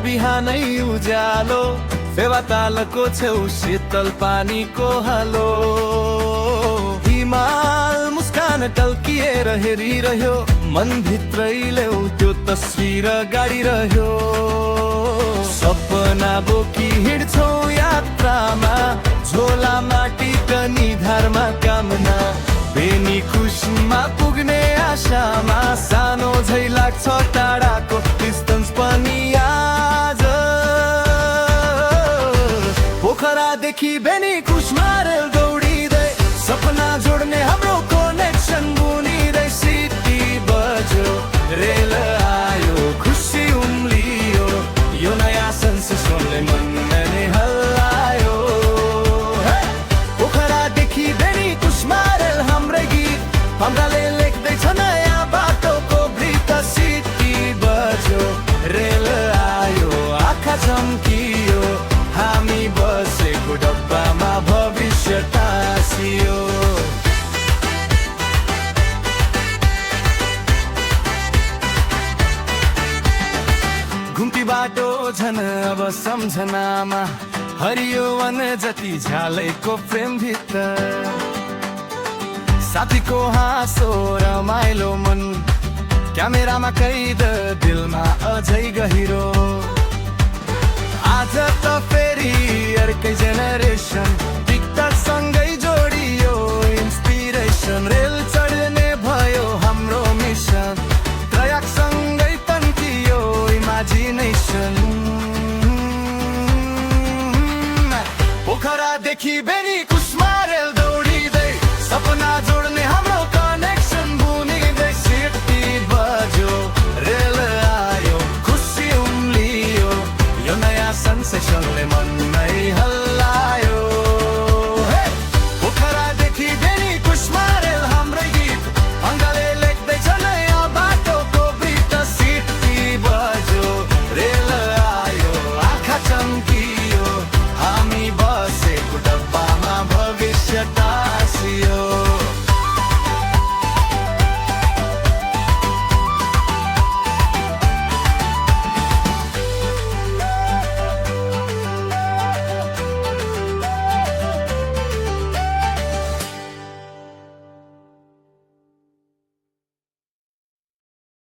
बिहानै उज्यालो फेवातालको छेउ शीतल पानीको हालो हिमाल मुस्कान टल्किएर हेरिरह्यो मनभित्रैले त्यो तस्बिर गाडिरह्यो सपना बोकी हिँड्छौ यात्रामा झोला माटी निधारमा कामना बेनी खुसमा पुग्ने आशामा सानो झै लाग्छ टाढाको डिस्टेन्स पनि आज पोखरादेखि बेनी खुसमा रेल दौडिँदै सपना जोड्ने हाम्रो कनेक्सन बुनिँदै सिटी बज्यो रेल आयो खुसी उम्लियो यो नयाँ सेन्सेसनले मन नै हल्लायो पोखरादेखि बेनी खुसमा रेल हाम्रै गीत हाम्राले लेख्दैछ नयाँ बाटोको वृत्त सिटी बज्यो रेल आयो आँखा चम्कियो हामी बसेको डब्बामा भविष्य टाँसियो घुम्ती बाटो झन अब सम्झनामा हरियो वन जति झ्यालैको फ्रेम भित्र साथीको हाँसो रमाइलो मन क्यामेरामा कैद दिलमा अझै गहिरो आज त फेरि अर्कै जेनेरेसन टिकटक सँगै जोडियो इन्सपिरेसन रेल चढ्ने भयो हाम्रो मिसन ट्रयाक सँगै तन्कियो इमेजिनेसन पोखरादेखि बेनी खुसमा रेल